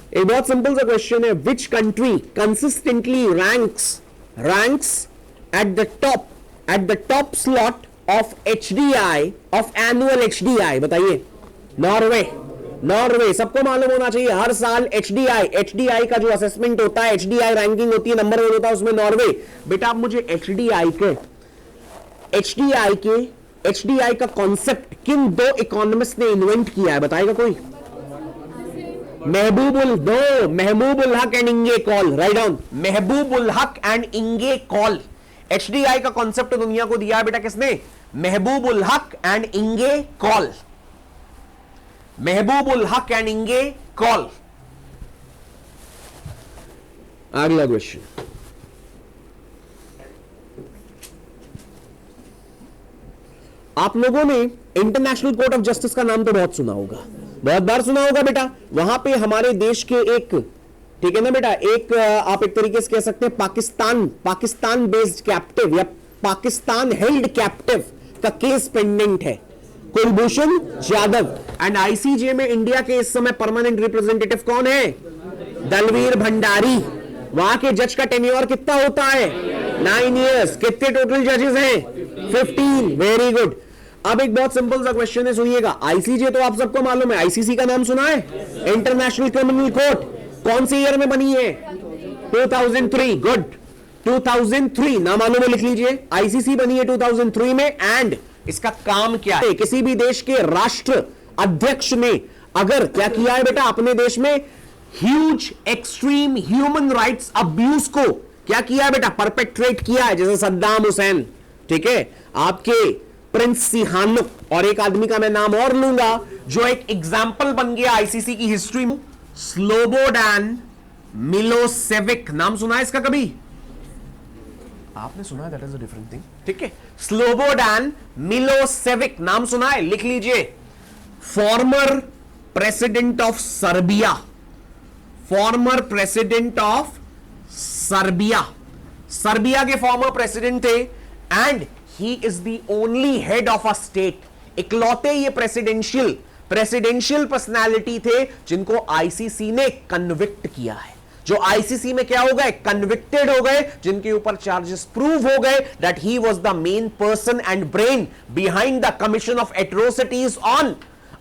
एक बहुत सिंपल सा क्वेश्चन है, which country consistently ranks at the top slot of HDI, of annual HDI? बताइए। नॉर्वे सबको मालूम होना चाहिए, हर साल एचडीआई का जो असेसमेंट होता है, एचडीआई रैंकिंग होती है, नंबर वन होता है उसमें नॉर्वे। बेटा आप मुझे एचडीआई का कॉन्सेप्ट किन दो इकोनॉमिस्ट ने इन्वेंट किया है, बताएगा कोई? Mahbubul Haq and Inge Kaul. Right down, Mahbubul Haq and Inge Kaul. HDI का कॉन्सेप्ट दुनिया को दिया है बेटा किसने? Mahbubul Haq and Inge call. Mahbubul Haq and Inge call. अगला क्वेश्चन, आप लोगों ने इंटरनेशनल कोर्ट ऑफ जस्टिस का नाम तो बहुत सुना होगा, बहुत बार सुना होगा बेटा। वहां पे हमारे देश के एक, ठीक है ना बेटा, एक आप एक तरीके से कह सकते हैं पाकिस्तान बेस्ड कैप्टिव या पाकिस्तान हेल्ड कैप्टिव का केस पेंडेंट है, कुलभूषण जाधव। एंड आईसीजे में इंडिया के इस समय परमानेंट रिप्रेजेंटेटिव कौन है? दलवीर भंडारी। वहां के जज का टेन्योर कितना होता है? 9 इयर्स। कितने टोटल जजेस हैं? 15। Very good. अब एक बहुत सिंपल सा क्वेश्चन है, सुनिएगा। आईसीजे तो आप सबको मालूम है, आईसीसी का नाम सुना है? International criminal court. कौन से ईयर में बनी है? 2003। गुड, 2003। ना मालूम है लिख लीजिए। आईसीसी बनी है 2003 में। एंड इसका काम क्या है? किसी भी देश के राष्ट्र अध्यक्ष ने अगर क्या किया है बेटा, अपने देश में huge extreme human rights abuse को क्या किया है बेटा? परपेट्रेट किया है, जैसे सद्दाम हुसैन, ठीक है, आपके प्रिंस सिहानुक, और एक आदमी का मैं नाम और लूंगा जो एक एग्जाम्पल बन गया आईसीसी की हिस्ट्री में, स्लोबोडान मिलोसेविक। नाम सुना है इसका कभी? आपने सुना है? That is a different thing, ठीक है। स्लोबोडान मिलोसेविक नाम सुना है? लिख लीजिए। Former president of Serbia, former president of Serbia, Serbia के फॉर्मर प्रेसिडेंट थे। And he is the only head of a state, इकलौते ये प्रेसिडेंशियल पर्सनालिटी थे जिनको आईसीसी ने कन्विक्ट किया है। जो आईसीसी में क्या हो गए? कन्विक्टेड हो गए, जिनके ऊपर चार्जेस प्रूव हो गए that he was the main person and brain behind the commission of atrocities on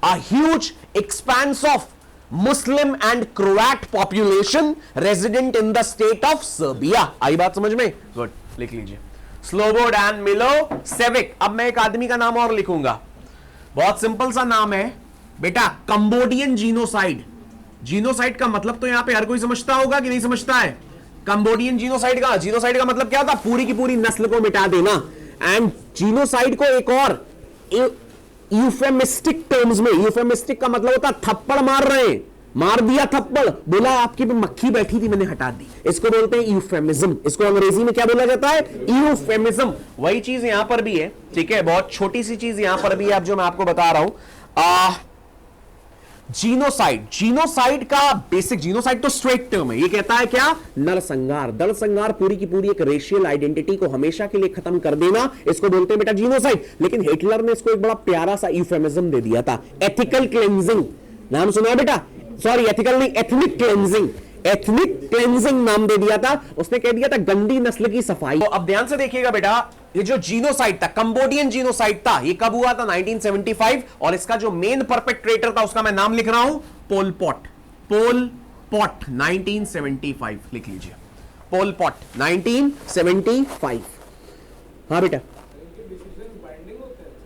a huge expense of Muslim and Croat population resident in the state of Serbia. आई बात समझ में? गुड, लिख लीजिए स्लोबोडान Milosevic. अब मैं एक आदमी का नाम और लिखूंगा, बहुत सिंपल सा नाम है बेटा, कंबोडियन जीनोसाइड। जीनोसाइड का मतलब तो यहां पे हर कोई समझता होगा कि नहीं समझता है? कंबोडियन जीनोसाइड का मतलब क्या होता? पूरी की पूरी नस्ल को मिटा देना। एंड जीनोसाइड को एक और यूफेमिस्टिक टर्म्स में, यूफेमिस्टिक का मतलब होता थप्पड़ मार रहे हैं, मार दिया थप्पड़, बोला आपकी पे मक्खी बैठी थी मैंने हटा दी, इसको बोलते हैं यूफेमिज्म। इसको अंग्रेजी में क्या बोला जाता है? यूफेमिज्म। वही चीज यहां पर भी है, ठीक है, बहुत छोटी सी चीज यहां पर भी है, अब जो मैं आपको बता रहा हूं। जीनोसाइड का बेसिक, जीनोसाइड तो स्ट्रेट टर्म है, ये कहता है क्या? नरसंहार, दरसंहार, पूरी की पूरी एक रेशियल आइडेंटिटी को हमेशा के लिए खत्म कर देना, इसको बोलते हैं बेटा जीनोसाइड। लेकिन हिटलर ने इसको एक बड़ा प्यारा सा यूफेमिज्म दे दिया था, एथिकल क्लेंजिंग। नाम सुना है बेटा? सॉरी, एथिकल नहीं, एथनिक क्लेंजिंग। एथनिक क्लेंजिंग नाम दे दिया था, उसने कह दिया था गंदी नस्ल की सफाई। तो अब ध्यान से देखिएगा बेटा, ये जो जीनोसाइड था, कंबोडियन जीनोसाइड था, ये कब हुआ था? 1975। और इसका जो मेन परपेट्रेटर था उसका मैं नाम लिख रहा हूं, पोल पॉट 1975। लिख लीजिए पोल पॉट 1975। हाँ बेटा,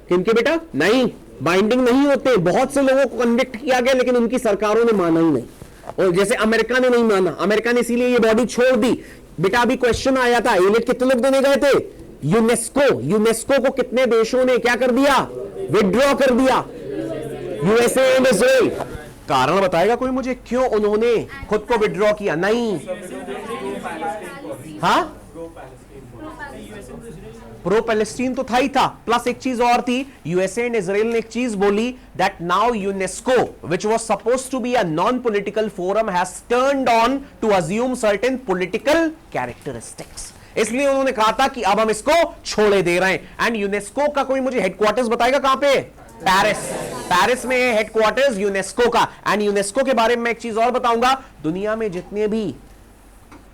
किनके बेटा? नहीं, बाइंडिंग नहीं होते। बहुत से लोगों को कन्विक्ट किया गया लेकिन उनकी सरकारों ने माना ही नहीं, और जैसे अमेरिका ने नहीं माना, अमेरिका ने इसीलिए ये बॉडी छोड़ दी। बेटा अभी क्वेश्चन आया था, यूनिट कितने लोग देने गए थे? यूनेस्को को कितने देशों ने क्या कर दिया? विड्रॉ कर दिया, यूएसए एंड इजराइल। कारण बताएगा कोई मुझे क्यों उन्होंने खुद को विड्रॉ किया? नहीं, हाँ, प्रो पैलेस्टीन तो था ही था, प्लस एक चीज और थी, यूएसए एंड इजराइल ने एक चीज बोली that now UNESCO which was supposed to be a non political forum has turned on to assume certain political characteristics. इसलिए उन्होंने कहा था कि अब हम इसको छोड़े दे रहे हैं। एंड यूनेस्को का कोई मुझे हेडक्वार्टर्स बताएगा कहां पे? पेरिस में है हेडक्वार्टर्स यूनेस्को का। एंड यूनेस्को के बारे में मैं एक चीज और बताऊंगा, दुनिया में जितने भी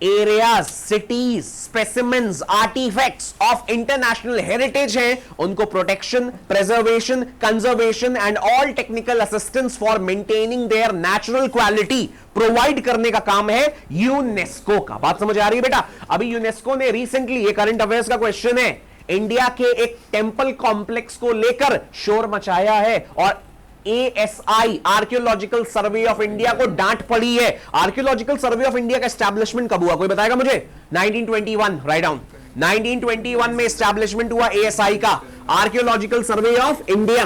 areas, cities, specimens, artifacts of international heritage हैं, उनको protection, preservation, conservation and all technical assistance for maintaining their natural quality provide करने का काम है यूनेस्को का। बात समझ आ रही है बेटा? अभी यूनेस्को ने रिसेंटली, ये करंट अफेयर्स का क्वेश्चन है, इंडिया के एक टेंपल कॉम्प्लेक्स को लेकर शोर मचाया है और ASI archaeological Survey of India को डांट पड़ी है। आर्कियोलॉजिकल सर्वे ऑफ इंडिया का एस्टैब्लिशमेंट कब हुआ, कोई बताएगा मुझे? 1921, राइट डाउन। 1921 में एस्टैब्लिशमेंट हुआ ASI का, आर्कियोलॉजिकल सर्वे ऑफ इंडिया।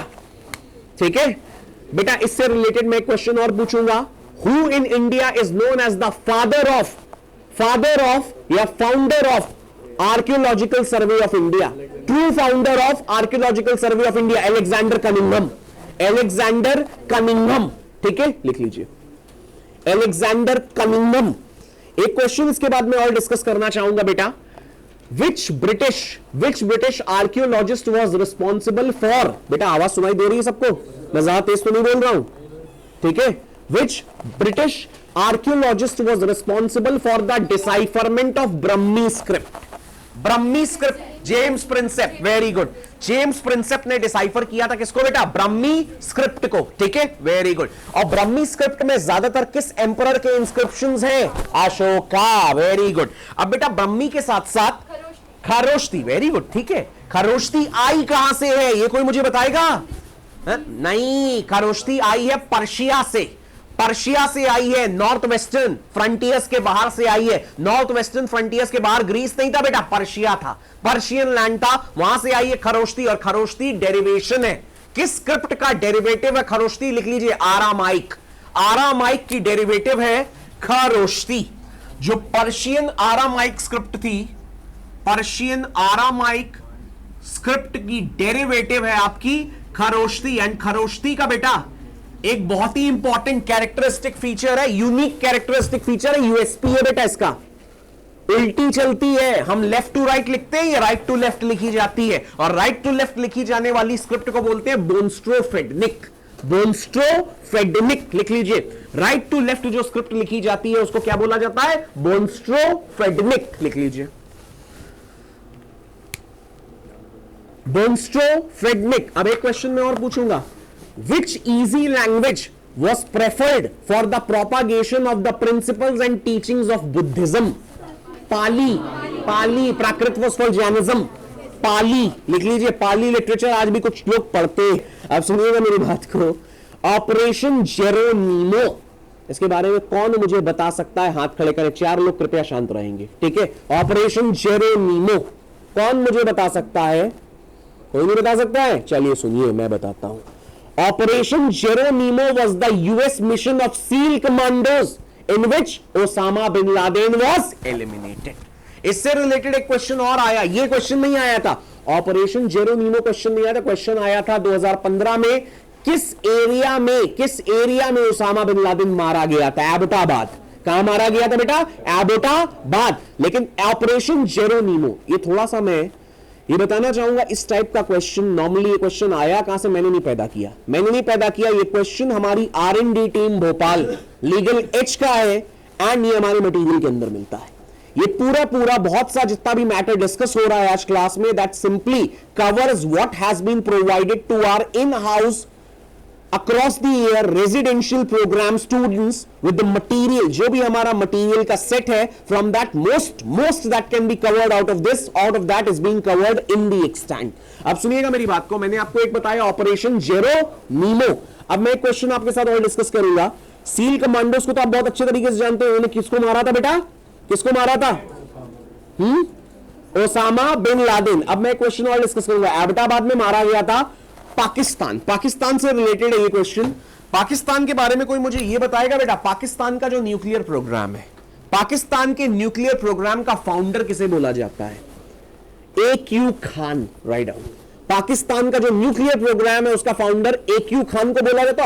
ठीक है बेटा, इससे रिलेटेड मैं क्वेश्चन और पूछूंगा, who in India is known as the father of या founder of Archaeological Survey of India? True founder of Archaeological Survey of India, Alexander Cunningham. Alexander Cunningham, ठीक है, लिख लीजिए, अलेक्जेंडर कनिंघम। एक क्वेश्चन इसके बाद में और डिस्कस करना चाहूंगा बेटा, विच British archaeologist was responsible for, बेटा आवाज सुनाई दे रही है सबको, मैं ज्यादा तेज तो नहीं बोल रहा हूं, ठीक है? Which British archaeologist was responsible for the decipherment of Brahmi script? Brahmi script, James Prinsep, very good. James Prinsep ने डिसाइफर किया था किसको बेटा? ब्रह्मी स्क्रिप्ट को, ठीक है, वेरी गुड। और ब्रह्मी स्क्रिप्ट में ज्यादातर किस एम्परर के इंस्क्रिप्शंस हैं? Ashoka, very good. अब बेटा ब्रह्मी के साथ साथ खरोष्टी, वेरी गुड, ठीक है। खरोष्टी आई कहां से है, ये कोई मुझे बताएगा? नहीं, खरोष्टी आई है पर्शिया से, पर्शिया से आई है, नॉर्थ वेस्टर्न फ्रंटियर्स के बाहर से आई है। नॉर्थ वेस्टर्न फ्रंटियर्स के बाहर ग्रीस नहीं था बेटा, पर्शिया था, पर्शियन लैंड था, वहां से आई है खरोष्टी। और खरोष्टी डेरिवेशन है, किस स्क्रिप्ट का डेरिवेटिव है खरोष्टी? लिख लीजिए, आरामाइक। आरामाइक की डेरिवेटिव है खरोष्टी। जो पर्शियन आरामाइक स्क्रिप्ट थी, पर्शियन आरामाइक स्क्रिप्ट की डेरिवेटिव है आपकी खरोष्टी। एंड खरोष्टी का बेटा एक बहुत ही इंपॉर्टेंट कैरेक्टरिस्टिक फीचर है, यूनिक कैरेक्टरिस्टिक फीचर है, यूएसपी है बेटा इसका, उल्टी चलती है। हम लेफ्ट टू राइट लिखते हैं, ये राइट टू लेफ्ट लिखी जाती है, और राइट टू लेफ्ट लिखी जाने वाली स्क्रिप्ट को बोलते हैं बोनस्ट्रोफेडनिक। बोनस्ट्रोफेडनिक लिख लीजिए, राइट टू लेफ्ट जो स्क्रिप्ट लिखी जाती है उसको क्या बोला जाता है? बोनस्ट्रोफेडनिक लिख लीजिए, बोनस्ट्रोफेडनिक। अब एक क्वेश्चन मैं और पूछूंगा, which easy language was preferred for the propagation of the principles and teachings of Buddhism? Pali, Pali, Prakrit was for Jainism, पाली लिख लीजिए। पाली लिटरेचर आज भी कुछ लोग पढ़ते हैं, आप सुनिएगा मेरी बात को। ऑपरेशन जेरोनिमो, इसके बारे में कौन मुझे बता सकता है? हाथ खड़े करें, 4 लोग कृपया शांत रहेंगे, ठीक है? ऑपरेशन जेरोनिमो कौन मुझे बता सकता है? कोई नहीं बता सकता है? चलिए सुनिए, मैं बताता हूं। Operation Geronimo was the US mission of SEAL commandos in which Osama bin Laden was eliminated. इससे रिलेटेड एक क्वेश्चन और आया, ये क्वेश्चन नहीं आया था, ऑपरेशन जेरोनिमो क्वेश्चन नहीं आया था, क्वेश्चन आया था 2015 में, किस एरिया में ओसामा बिन लादेन मारा गया था? एबोटाबाद। कहां मारा गया था बेटा? एबोटाबाद। लेकिन ऑपरेशन जेरोनिमो, ये थोड़ा सा मैं ये बताना चाहूंगा, इस टाइप का क्वेश्चन नॉर्मली ये क्वेश्चन आया कहां से? मैंने नहीं पैदा किया, ये क्वेश्चन हमारी R&D team Bhopal legal as का है, एंड ये हमारे मटेरियल के अंदर मिलता है। ये पूरा बहुत सा जितना भी मैटर डिस्कस हो रहा है आज क्लास में, that simply covers what has been provided to our in house across the year residential program students with the material, जो भी हमारा मटेरियल का सेट है, from that most that can be covered out of that is being covered in the extent. अब सुनिएगा मेरी बात को, मैंने आपको एक बताया ऑपरेशन जेरोनिमो। अब मैं एक क्वेश्चन आपके साथ और डिस्कस करूंगा। सील कमांडोज को तो आप बहुत अच्छे तरीके से जानते हो, उन्होंने किसको मारा था बेटा? किसको मारा था? Osama bin Laden. अब मैं क्वेश्चन और डिस्कस करूंगा, एबटाबाद में मारा गया था पाकिस्तान से रिलेटेड है ये क्वेश्चन। पाकिस्तान के बारे में कोई मुझे ये बताएगा बेटा, पाकिस्तान का जो न्यूक्लियर प्रोग्राम है, पाकिस्तान के न्यूक्लियर प्रोग्राम का फाउंडर किसे बोला जाता है? AQ Khan, write down. Pakistan का जो न्यूक्लियर प्रोग्राम है उसका फाउंडर AQ खान को बोला जाता है।